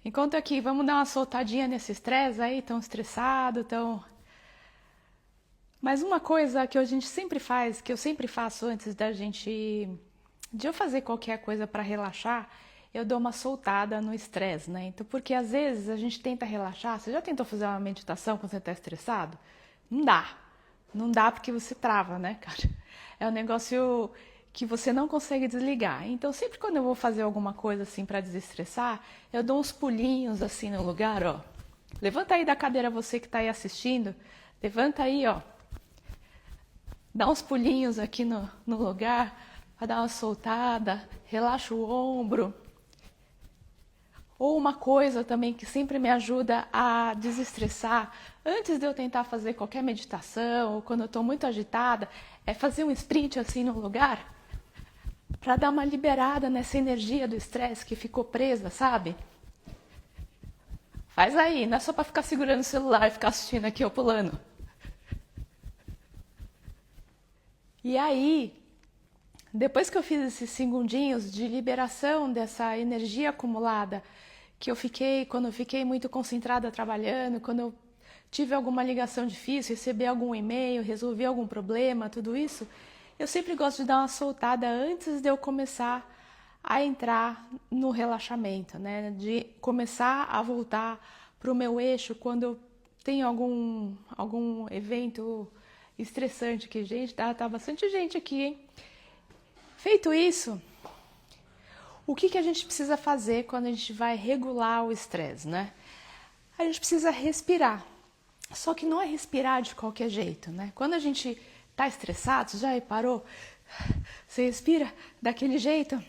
Enquanto aqui, vamos dar uma soltadinha nesse estresse aí, tão estressado, tão... Mas uma coisa que a gente sempre faz, que eu sempre faço antes de eu fazer qualquer coisa para relaxar, eu dou uma soltada no estresse, né? Então, porque às vezes a gente tenta relaxar, você já tentou fazer uma meditação quando você está estressado? Não dá. Não dá porque você trava, né, cara? É um negócio que você não consegue desligar. Então, sempre quando eu vou fazer alguma coisa assim para desestressar, eu dou uns pulinhos assim no lugar, ó. Levanta aí da cadeira você que está aí assistindo. Levanta aí, ó. Dá uns pulinhos aqui no lugar para dar uma soltada, relaxa o ombro. Ou uma coisa também que sempre me ajuda a desestressar, antes de eu tentar fazer qualquer meditação, ou quando eu estou muito agitada, é fazer um sprint assim no lugar, para dar uma liberada nessa energia do estresse que ficou presa, sabe? Faz aí, não é só para ficar segurando o celular e ficar assistindo aqui ou pulando. E aí, depois que eu fiz esses segundinhos de liberação dessa energia acumulada, que eu fiquei, quando eu fiquei muito concentrada trabalhando, quando eu tive alguma ligação difícil, recebi algum e-mail, resolvi algum problema, tudo isso, eu sempre gosto de dar uma soltada antes de eu começar a entrar no relaxamento, né? De começar a voltar para o meu eixo quando eu tenho algum evento estressante aqui. Gente, tá bastante gente aqui, hein? Feito isso, o que a gente precisa fazer quando a gente vai regular o estresse, né? A gente precisa respirar. Só que não é respirar de qualquer jeito, né? Quando a gente tá estressado, você já reparou? Você respira daquele jeito,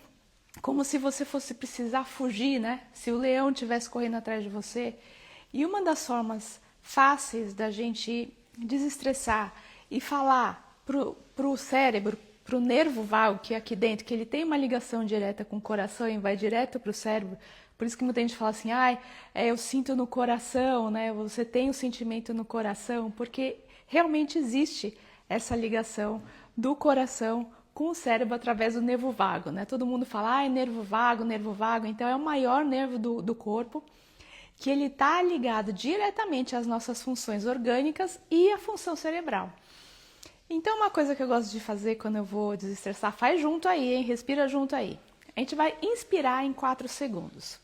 como se você fosse precisar fugir, né? Se o leão estivesse correndo atrás de você. E uma das formas fáceis da gente desestressar e falar pro cérebro, pro nervo vago que é aqui dentro, que ele tem uma ligação direta com o coração e vai direto pro cérebro. Por isso que muita gente fala assim, eu sinto no coração, né? Você tem o sentimento no coração, porque realmente existe essa ligação do coração com o cérebro através do nervo vago, né? Todo mundo fala, nervo vago, então é o maior nervo do corpo, que ele está ligado diretamente às nossas funções orgânicas e à função cerebral. Então, uma coisa que eu gosto de fazer quando eu vou desestressar, faz junto aí, hein? Respira junto aí. A gente vai inspirar em 4 segundos.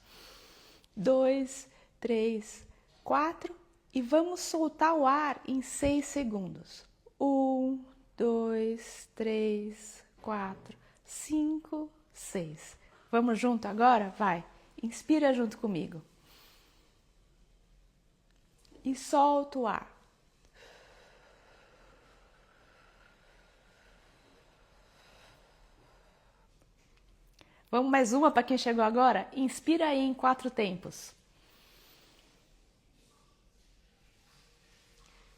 2, 3, 4 e vamos soltar o ar em 6 segundos. 1, 2, 3, 4, 5, 6. Vamos junto agora? Vai. Inspira junto comigo. E solta o ar. Vamos mais uma para quem chegou agora? Inspira aí em 4 tempos.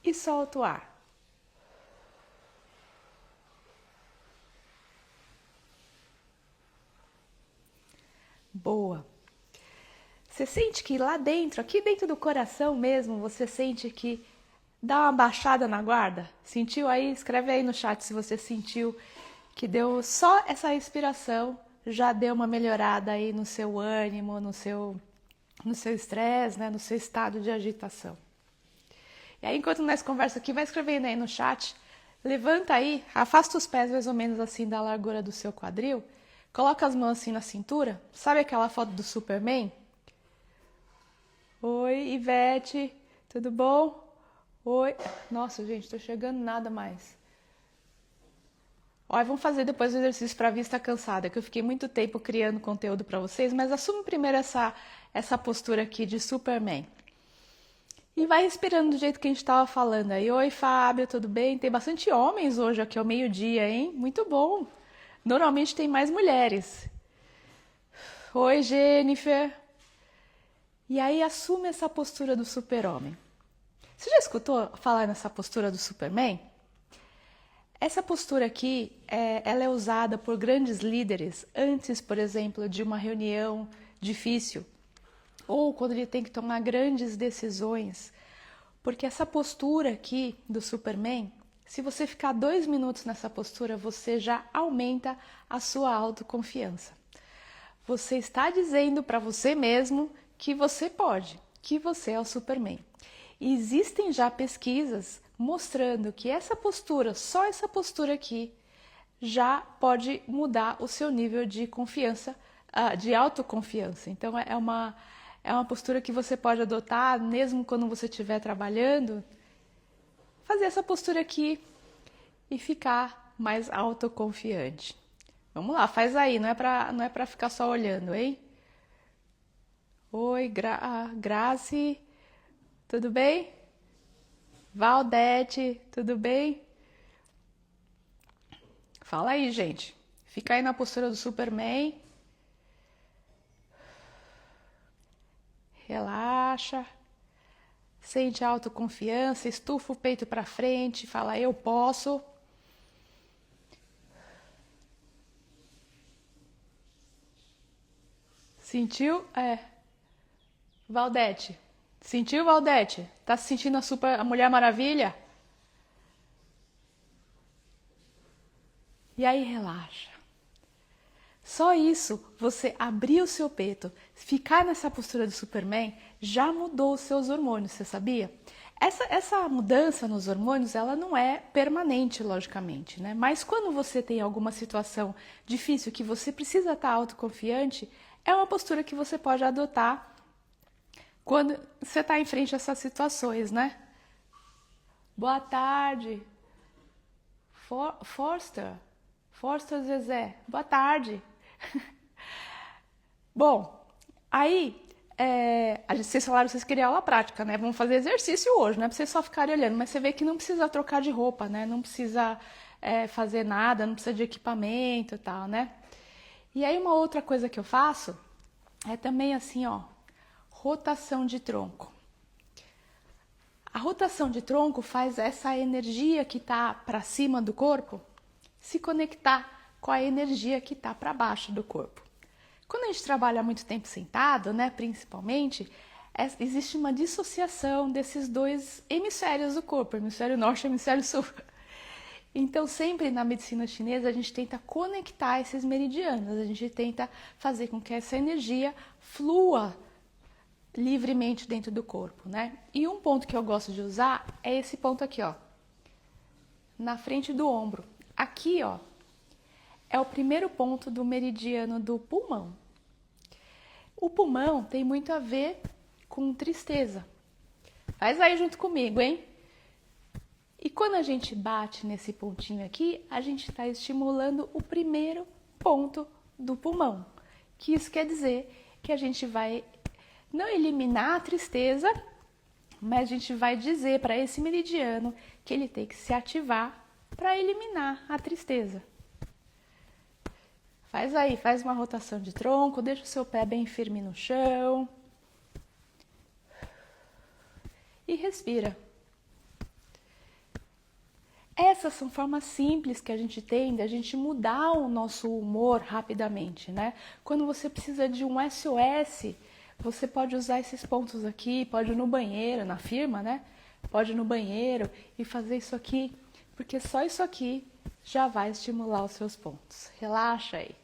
E solta o ar. Boa. Você sente que lá dentro, aqui dentro do coração mesmo, você sente que dá uma baixada na guarda? Sentiu aí? Escreve aí no chat se você sentiu que deu só essa respiração, já deu uma melhorada aí no seu ânimo, no seu estresse, né? No seu estado de agitação. E aí, enquanto nós conversa aqui, vai escrevendo aí no chat, levanta aí, afasta os pés mais ou menos assim da largura do seu quadril, coloca as mãos assim na cintura, sabe aquela foto do Superman? Oi, Ivete, tudo bom? Oi, nossa gente, tô chegando nada mais. Olha, vamos fazer depois o exercício para a vista cansada, que eu fiquei muito tempo criando conteúdo para vocês, mas assume primeiro essa postura aqui de Superman. E vai respirando do jeito que a gente estava falando aí. Oi, Fábio, tudo bem? Tem bastante homens hoje aqui ao meio-dia, hein? Muito bom. Normalmente tem mais mulheres. Oi, Jennifer. E aí assume essa postura do super-homem. Você já escutou falar nessa postura do Superman? Essa postura aqui, ela é usada por grandes líderes antes, por exemplo, de uma reunião difícil ou quando ele tem que tomar grandes decisões. Porque essa postura aqui do Superman, se você ficar 2 minutos nessa postura, você já aumenta a sua autoconfiança. Você está dizendo para você mesmo que você pode, que você é o Superman. E existem já pesquisas mostrando que essa postura, só essa postura aqui, já pode mudar o seu nível de confiança, de autoconfiança. Então é uma postura que você pode adotar mesmo quando você estiver trabalhando. Fazer essa postura aqui e ficar mais autoconfiante. Vamos lá, faz aí, não é pra ficar só olhando, hein? Oi, Grazi, tudo bem? Valdete, tudo bem? Fala aí, gente. Fica aí na postura do Superman. Relaxa. Sente a autoconfiança, estufa o peito para frente, fala eu posso. Sentiu? Valdete. Sentiu, Valdete? Tá se sentindo a Mulher Maravilha? E aí relaxa. Só isso, você abrir o seu peito, ficar nessa postura do Superman, já mudou os seus hormônios, você sabia? Essa mudança nos hormônios, ela não é permanente, logicamente, né? Mas quando você tem alguma situação difícil que você precisa estar autoconfiante, é uma postura que você pode adotar quando você está em frente a essas situações, né? Boa tarde. Forster Zezé. Boa tarde. Bom, aí vocês falaram que vocês queriam aula prática, né? Vamos fazer exercício hoje, não é pra vocês só ficarem olhando, mas você vê que não precisa trocar de roupa, né? Não precisa fazer nada, não precisa de equipamento e tal, né? E aí uma outra coisa que eu faço é também assim, ó, rotação de tronco. A rotação de tronco faz essa energia que tá para cima do corpo se conectar com a energia que tá para baixo do corpo. Quando a gente trabalha muito tempo sentado, né, principalmente, existe uma dissociação desses dois hemisférios do corpo, hemisfério norte e hemisfério sul. Então, sempre na medicina chinesa, a gente tenta conectar esses meridianos, a gente tenta fazer com que essa energia flua livremente dentro do corpo, né? E um ponto que eu gosto de usar é esse ponto aqui, ó, na frente do ombro. Aqui, ó, é o primeiro ponto do meridiano do pulmão. O pulmão tem muito a ver com tristeza. Faz aí junto comigo, hein? E quando a gente bate nesse pontinho aqui, a gente está estimulando o primeiro ponto do pulmão. Que isso quer dizer que a gente vai não eliminar a tristeza, mas a gente vai dizer para esse meridiano que ele tem que se ativar para eliminar a tristeza. Faz aí, faz uma rotação de tronco, deixa o seu pé bem firme no chão. E respira. Essas são formas simples que a gente tem de a gente mudar o nosso humor rapidamente, né? Quando você precisa de um SOS, você pode usar esses pontos aqui, pode ir no banheiro, na firma, né? Pode ir no banheiro e fazer isso aqui, porque só isso aqui já vai estimular os seus pontos. Relaxa aí.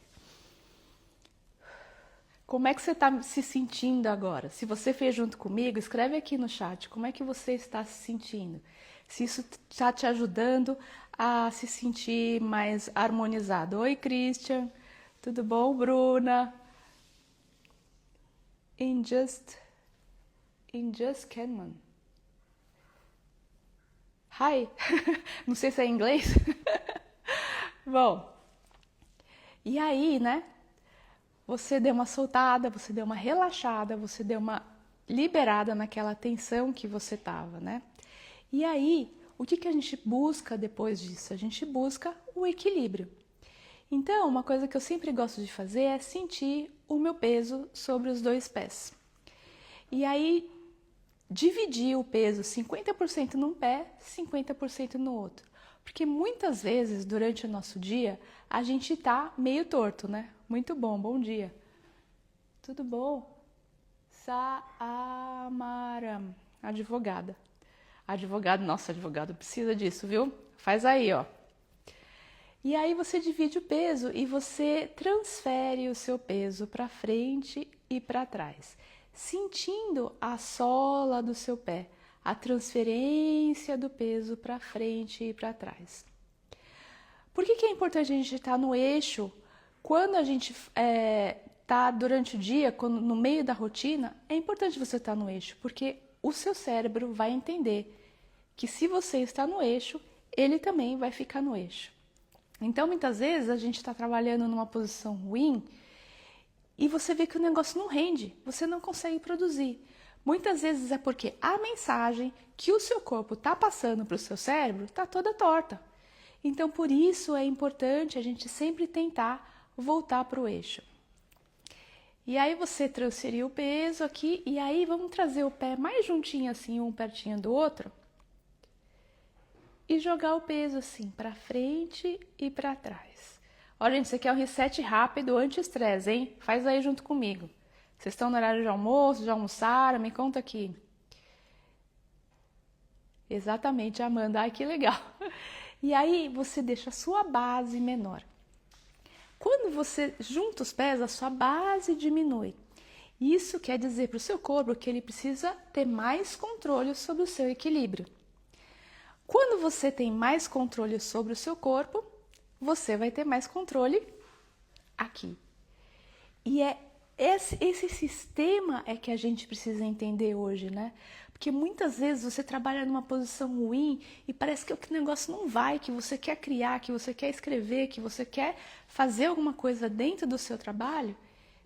Como é que você está se sentindo agora? Se você fez junto comigo, escreve aqui no chat como é que você está se sentindo. Se isso está te ajudando a se sentir mais harmonizado. Oi, Christian. Tudo bom, Bruna? Injust Kenman. Hi. Não sei se é em inglês. Bom, e aí, né? Você deu uma soltada, você deu uma relaxada, você deu uma liberada naquela tensão que você tava, né? E aí, o que a gente busca depois disso? A gente busca o equilíbrio. Então, uma coisa que eu sempre gosto de fazer é sentir o meu peso sobre os dois pés. E aí, dividir o peso 50% num pé, 50% no outro. Porque muitas vezes, durante o nosso dia, a gente tá meio torto, né? Muito bom, bom dia. Tudo bom? Saamaram, advogada. Nossa, advogado precisa disso, viu? Faz aí, ó. E aí você divide o peso e você transfere o seu peso para frente e para trás. sentindo a sola do seu pé, a transferência do peso para frente e para trás. Por que é importante a gente estar no eixo quando a gente está durante o dia, quando, no meio da rotina? É importante você estar no eixo, porque o seu cérebro vai entender que se você está no eixo, ele também vai ficar no eixo. Então, muitas vezes, a gente está trabalhando numa posição ruim e você vê que o negócio não rende, você não consegue produzir. Muitas vezes é porque a mensagem que o seu corpo está passando para o seu cérebro está toda torta. Então, por isso é importante a gente sempre tentar voltar para o eixo. E aí você transferiu o peso aqui, e aí vamos trazer o pé mais juntinho assim, um pertinho do outro. E jogar o peso assim, para frente e para trás. Olha, gente, isso aqui é um reset rápido, anti-estresse, hein? Faz aí junto comigo. Vocês estão no horário de almoço, já almoçaram? Me conta aqui. Exatamente, Amanda. Ai, que legal. E aí você deixa a sua base menor. Quando você junta os pés, a sua base diminui. Isso quer dizer para o seu corpo que ele precisa ter mais controle sobre o seu equilíbrio. Quando você tem mais controle sobre o seu corpo, você vai ter mais controle aqui. E é esse sistema é que a gente precisa entender hoje, né? Porque muitas vezes você trabalha numa posição ruim e parece que o negócio não vai, que você quer criar, que você quer escrever, que você quer fazer alguma coisa dentro do seu trabalho,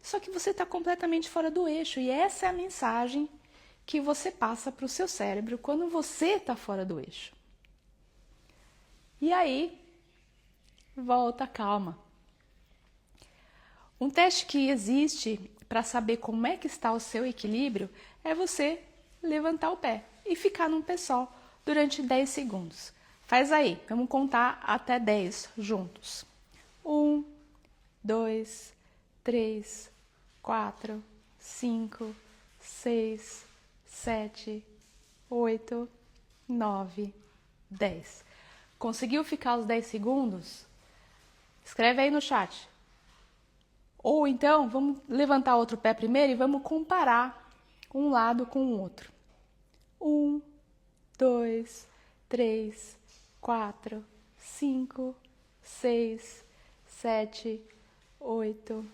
só que você está completamente fora do eixo. E essa é a mensagem que você passa para o seu cérebro quando você está fora do eixo. E aí, volta, calma. Um teste que existe para saber como é que está o seu equilíbrio é você levantar o pé e ficar num pé só durante 10 segundos. Faz aí, vamos contar até 10 juntos. 1, 2, 3, 4, 5, 6, 7, 8, 9, 10. Conseguiu ficar os 10 segundos? Escreve aí no chat. Ou então, vamos levantar outro pé primeiro e vamos comparar um lado com o outro. 1, 2, 3, 4, 5, 6, 7, 8,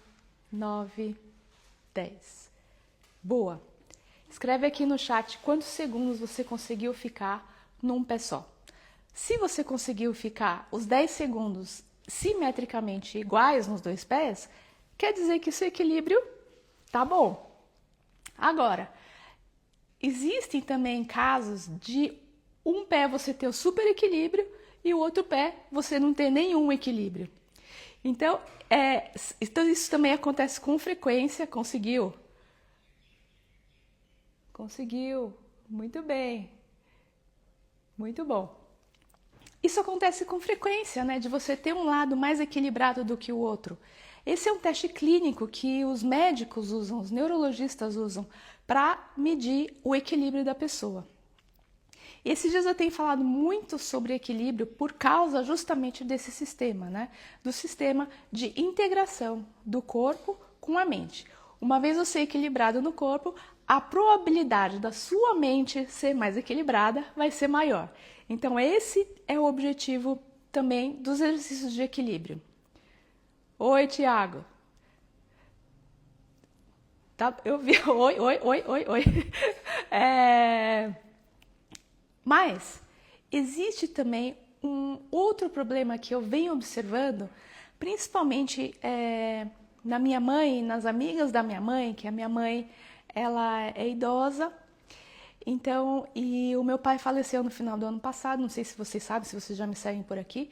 9, 10. Boa! Escreve aqui no chat quantos segundos você conseguiu ficar num pé só. Se você conseguiu ficar os 10 segundos simetricamente iguais nos dois pés, quer dizer que o seu equilíbrio tá bom. Agora, existem também casos de um pé você ter o super equilíbrio e o outro pé você não ter nenhum equilíbrio. Então isso também acontece com frequência. Conseguiu? Conseguiu. Muito bem. Muito bom. Isso acontece com frequência, né? De você ter um lado mais equilibrado do que o outro. Esse é um teste clínico que os médicos usam, os neurologistas usam, para medir o equilíbrio da pessoa. E esses dias eu tenho falado muito sobre equilíbrio por causa justamente desse sistema, né? Do sistema de integração do corpo com a mente. Uma vez você equilibrado no corpo, a probabilidade da sua mente ser mais equilibrada vai ser maior. Então esse é o objetivo também dos exercícios de equilíbrio. Oi, Tiago. Tá, eu vi. Oi. Mas existe também um outro problema que eu venho observando, principalmente na minha mãe, nas amigas da minha mãe, que a minha mãe ela é idosa. Então, e o meu pai faleceu no final do ano passado, não sei se vocês sabem, se vocês já me seguem por aqui,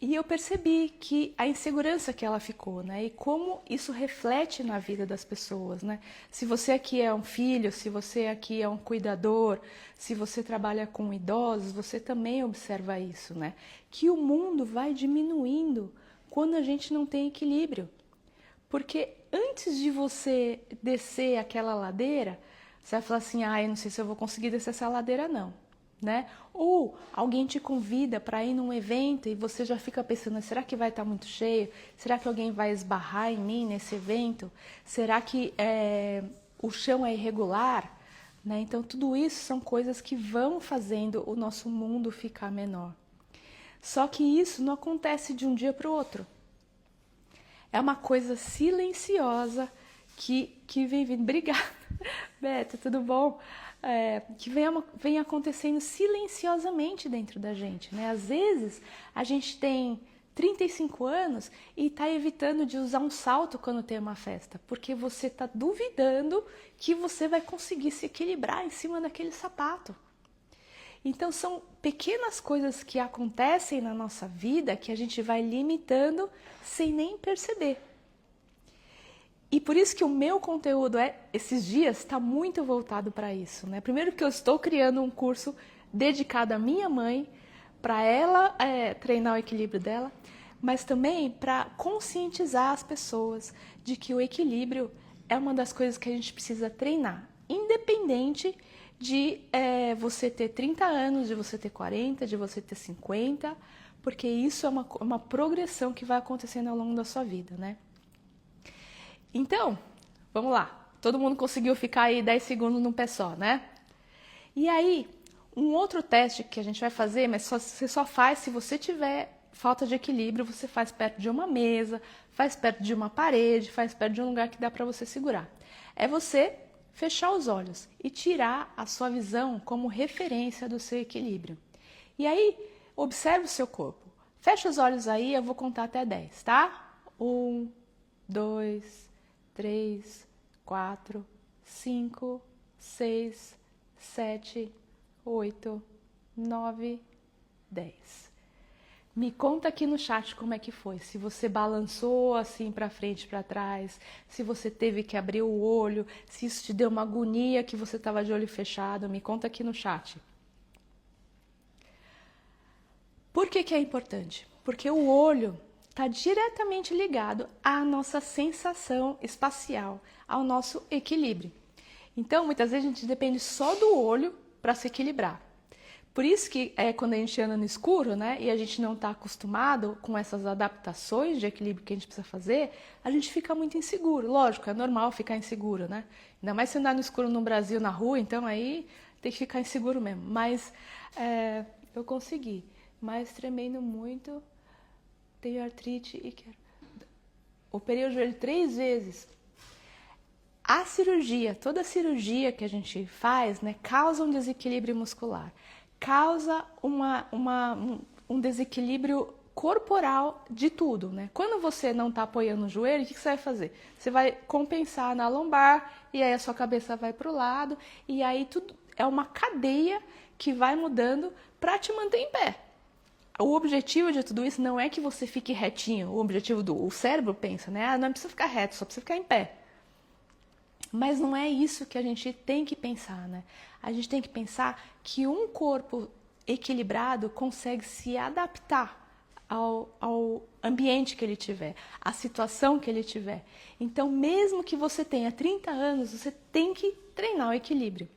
e eu percebi que a insegurança que ela ficou, né, e como isso reflete na vida das pessoas, né, se você aqui é um filho, se você aqui é um cuidador, se você trabalha com idosos, você também observa isso, né, que o mundo vai diminuindo quando a gente não tem equilíbrio, porque antes de você descer aquela ladeira, você vai falar assim, eu não sei se eu vou conseguir descer essa ladeira não. né? Ou alguém te convida para ir num evento e você já fica pensando, será que vai estar muito cheio? Será que alguém vai esbarrar em mim nesse evento? Será que o chão é irregular? Né? Então, tudo isso são coisas que vão fazendo o nosso mundo ficar menor. Só que isso não acontece de um dia para o outro. É uma coisa silenciosa que vem vindo. Obrigada, Beto, tudo bom? Que vem acontecendo silenciosamente dentro da gente, né? Às vezes a gente tem 35 anos e está evitando de usar um salto quando tem uma festa, porque você está duvidando que você vai conseguir se equilibrar em cima daquele sapato. Então são pequenas coisas que acontecem na nossa vida que a gente vai limitando sem nem perceber. E por isso que o meu conteúdo esses dias está muito voltado para isso, né? Primeiro que eu estou criando um curso dedicado à minha mãe, para ela treinar o equilíbrio dela, mas também para conscientizar as pessoas de que o equilíbrio é uma das coisas que a gente precisa treinar, independente de você ter 30 anos, de você ter 40, de você ter 50, porque isso é uma progressão que vai acontecendo ao longo da sua vida, né? Então, vamos lá. Todo mundo conseguiu ficar aí 10 segundos num pé só, né? E aí, um outro teste que a gente vai fazer, mas você só faz se você tiver falta de equilíbrio, você faz perto de uma mesa, faz perto de uma parede, faz perto de um lugar que dá para você segurar. É você fechar os olhos e tirar a sua visão como referência do seu equilíbrio. E aí, observe o seu corpo. Fecha os olhos aí, eu vou contar até 10, tá? 1, 2, 3, 4, 5, 6, 7, 8, 9, 10. Me conta aqui no chat como é que foi. Se você balançou assim para frente, para trás, se você teve que abrir o olho, se isso te deu uma agonia que você estava de olho fechado, me conta aqui no chat. Por que é importante? Porque o olho está diretamente ligado à nossa sensação espacial, ao nosso equilíbrio. Então, muitas vezes a gente depende só do olho para se equilibrar. Por isso que quando a gente anda no escuro, né, e a gente não está acostumado com essas adaptações de equilíbrio que a gente precisa fazer, a gente fica muito inseguro. Lógico, é normal ficar inseguro, né? Ainda mais se andar no escuro no Brasil, na rua, então aí tem que ficar inseguro mesmo. Mas eu consegui. Mas tremendo muito, tenho artrite e quero... Operei o joelho 3 vezes. A cirurgia, toda cirurgia que a gente faz, né, causa um desequilíbrio muscular. Causa um desequilíbrio corporal de tudo, né? Quando você não está apoiando o joelho, o que você vai fazer? Você vai compensar na lombar e aí a sua cabeça vai para o lado e aí tudo é uma cadeia que vai mudando para te manter em pé. O objetivo de tudo isso não é que você fique retinho. O objetivo o cérebro pensa, né? Não precisa ficar reto, só precisa ficar em pé. Mas não é isso que a gente tem que pensar, né? A gente tem que pensar que um corpo equilibrado consegue se adaptar ao ambiente que ele tiver, à situação que ele tiver. Então, mesmo que você tenha 30 anos, você tem que treinar o equilíbrio.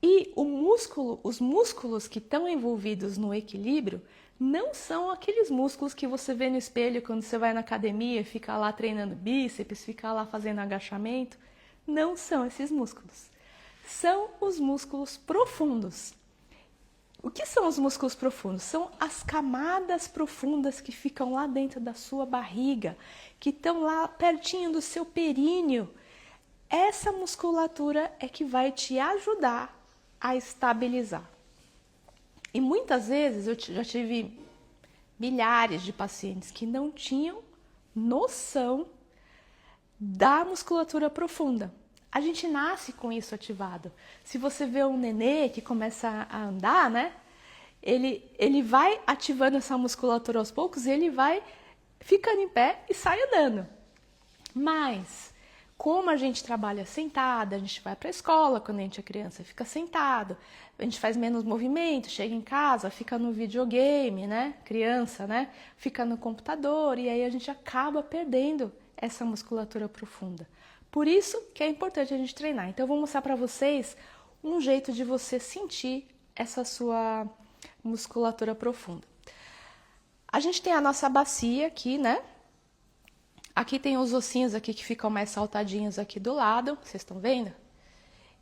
E os músculos que estão envolvidos no equilíbrio não são aqueles músculos que você vê no espelho quando você vai na academia, fica lá treinando bíceps, fica lá fazendo agachamento. Não são esses músculos. São os músculos profundos. O que são os músculos profundos? São as camadas profundas que ficam lá dentro da sua barriga, que estão lá pertinho do seu períneo. Essa musculatura é que vai te ajudar a estabilizar. E muitas vezes eu já tive milhares de pacientes que não tinham noção da musculatura profunda. A gente nasce com isso ativado. Se você vê um nenê que começa a andar, né? Ele vai ativando essa musculatura aos poucos e ele vai ficando em pé e sai andando. Mas, como a gente trabalha sentada, a gente vai para a escola quando a gente é criança, fica sentado, a gente faz menos movimento, chega em casa, fica no videogame, né? Criança, né? Fica no computador e aí a gente acaba perdendo essa musculatura profunda. Por isso que é importante a gente treinar. Então eu vou mostrar para vocês um jeito de você sentir essa sua musculatura profunda. A gente tem a nossa bacia aqui, né? Aqui tem os ossinhos aqui que ficam mais saltadinhos aqui do lado, vocês estão vendo?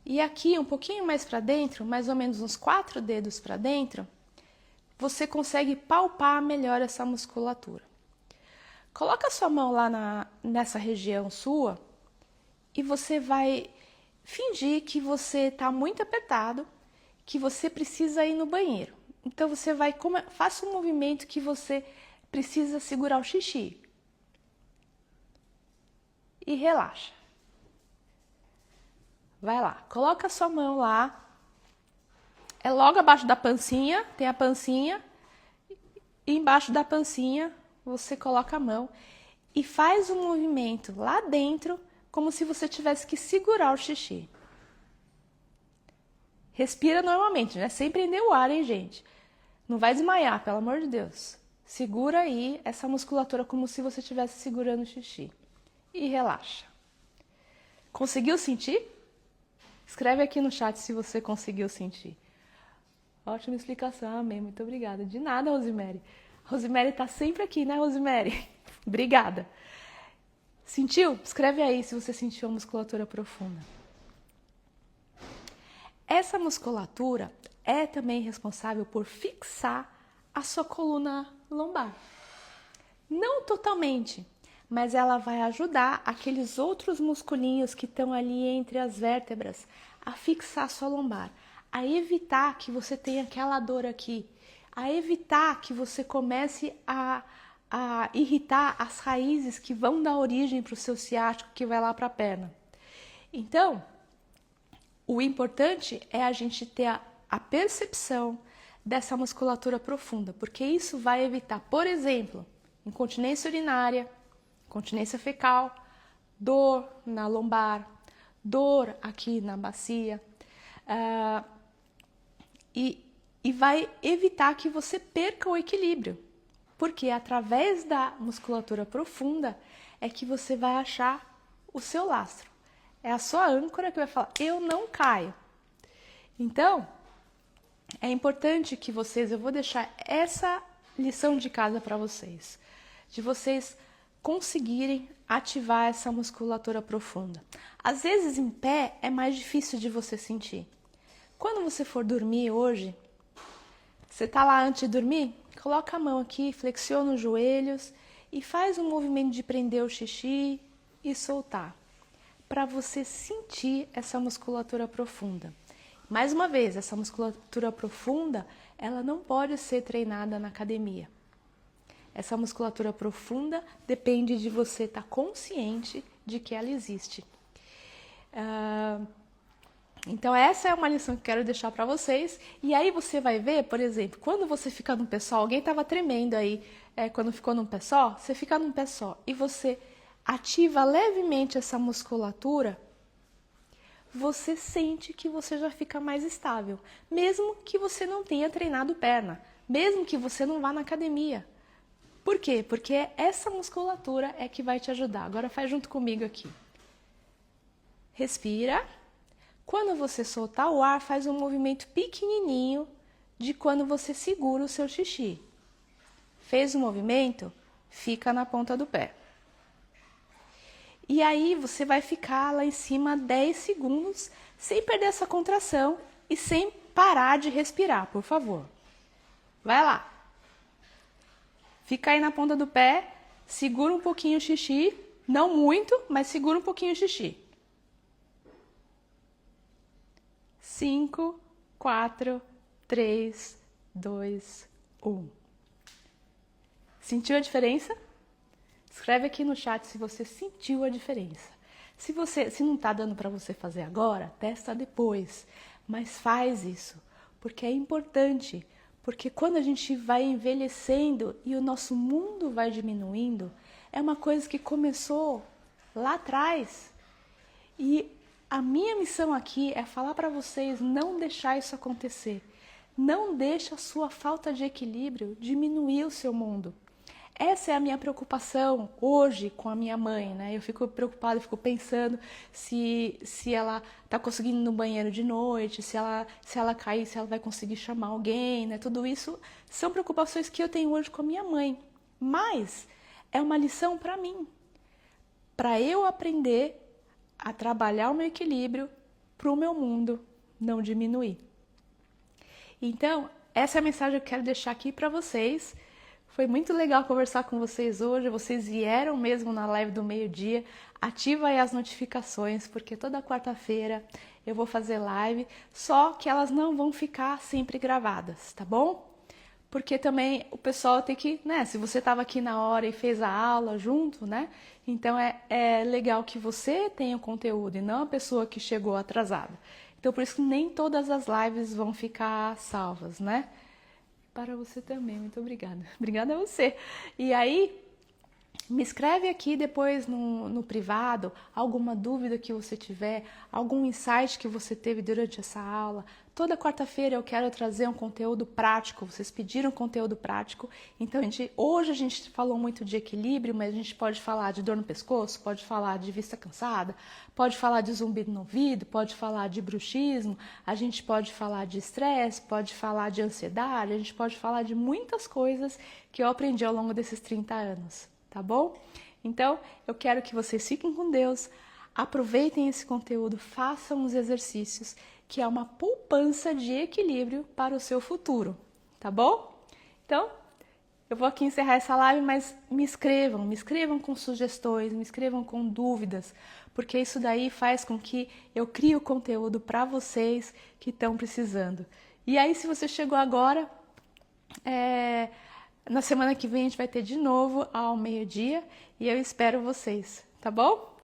E aqui, um pouquinho mais para dentro, mais ou menos uns 4 dedos para dentro, você consegue palpar melhor essa musculatura. Coloca a sua mão lá nessa região sua e você vai fingir que você está muito apertado, que você precisa ir no banheiro. Então você vai, faça um movimento que você precisa segurar o xixi. E relaxa. Vai lá, coloca a sua mão lá. É logo abaixo da pancinha, tem a pancinha. E embaixo da pancinha você coloca a mão e faz um movimento lá dentro, como se você tivesse que segurar o xixi. Respira normalmente, né? Sem prender o ar, hein, gente? Não vai desmaiar, pelo amor de Deus. Segura aí essa musculatura como se você estivesse segurando o xixi. E relaxa. Conseguiu sentir? Escreve aqui no chat se você conseguiu sentir. Ótima explicação, amém. Muito obrigada. De nada, Rosemary. Rosemary tá sempre aqui, né, Rosemary? Obrigada. Sentiu? Escreve aí se você sentiu a musculatura profunda. Essa musculatura é também responsável por fixar a sua coluna lombar. Não totalmente, mas ela vai ajudar aqueles outros musculinhos que estão ali entre as vértebras a fixar a sua lombar, a evitar que você tenha aquela dor aqui, a evitar que você comece a irritar as raízes que vão dar origem para o seu ciático que vai lá para a perna. Então, o importante é a gente ter a percepção dessa musculatura profunda, porque isso vai evitar, por exemplo, incontinência urinária, incontinência fecal, dor na lombar, dor aqui na bacia, e vai evitar que você perca o equilíbrio, porque através da musculatura profunda é que você vai achar o seu lastro. É a sua âncora que vai falar, eu não caio. Então, é importante que vocês, eu vou deixar essa lição de casa para vocês, de vocês conseguirem ativar essa musculatura profunda. Às vezes em pé é mais difícil de você sentir. Quando você for dormir hoje, você tá lá antes de dormir, coloca a mão aqui, flexiona os joelhos e faz um movimento de prender o xixi e soltar, para você sentir essa musculatura profunda. Mais uma vez, essa musculatura profunda, ela não pode ser treinada na academia. Essa musculatura profunda depende de você estar consciente de que ela existe. Então essa é uma lição que eu quero deixar para vocês. E aí você vai ver, por exemplo, quando você fica num pé só, alguém estava tremendo aí, quando ficou num pé só, você fica num pé só e você ativa levemente essa musculatura, você sente que você já fica mais estável, mesmo que você não tenha treinado perna, mesmo que você não vá na academia. Por quê? Porque essa musculatura é que vai te ajudar. Agora faz junto comigo aqui. Respira. Quando você soltar o ar, faz um movimento pequenininho de quando você segura o seu xixi. Fez o movimento? Fica na ponta do pé. E aí você vai ficar lá em cima 10 segundos, sem perder essa contração e sem parar de respirar, por favor. Vai lá. Fica aí na ponta do pé, segura um pouquinho o xixi, não muito, mas segura um pouquinho o xixi. 5, 4, 3, 2, 1. Sentiu a diferença? Escreve aqui no chat se você sentiu a diferença. Se não está dando para você fazer agora, testa depois. Mas faz isso, porque é importante. Porque quando a gente vai envelhecendo e o nosso mundo vai diminuindo, é uma coisa que começou lá atrás. E a minha missão aqui é falar para vocês não deixar isso acontecer. Não deixe a sua falta de equilíbrio diminuir o seu mundo. Essa é a minha preocupação hoje com a minha mãe, né? Eu fico preocupada, eu fico pensando se ela tá conseguindo ir no banheiro de noite, se ela cair, se ela vai conseguir chamar alguém, né? Tudo isso são preocupações que eu tenho hoje com a minha mãe. Mas é uma lição para mim, para eu aprender a trabalhar o meu equilíbrio para o meu mundo não diminuir. Então, essa é a mensagem que eu quero deixar aqui para vocês. Foi muito legal conversar com vocês hoje. Vocês vieram mesmo na live do meio-dia. Ativa aí as notificações, porque toda quarta-feira eu vou fazer live, só que elas não vão ficar sempre gravadas, tá bom? Porque também o pessoal tem que, né? Se você estava aqui na hora e fez a aula junto, né? Então é legal que você tenha o conteúdo e não a pessoa que chegou atrasada. Então por isso que nem todas as lives vão ficar salvas, né? Para você também, muito obrigada. Obrigada a você. E aí, me escreve aqui depois no privado alguma dúvida que você tiver, algum insight que você teve durante essa aula. Toda quarta-feira eu quero trazer um conteúdo prático. Vocês pediram conteúdo prático. Então, hoje a gente falou muito de equilíbrio, mas a gente pode falar de dor no pescoço, pode falar de vista cansada, pode falar de zumbido no ouvido, pode falar de bruxismo, a gente pode falar de estresse, pode falar de ansiedade, a gente pode falar de muitas coisas que eu aprendi ao longo desses 30 anos. Tá bom? Então, eu quero que vocês fiquem com Deus, aproveitem esse conteúdo, façam os exercícios, que é uma poupança de equilíbrio para o seu futuro, tá bom? Então, eu vou aqui encerrar essa live, mas me escrevam com sugestões, me escrevam com dúvidas, porque isso daí faz com que eu crie o conteúdo para vocês que estão precisando. E aí, se você chegou agora, na semana que vem a gente vai ter de novo ao meio-dia e eu espero vocês, tá bom?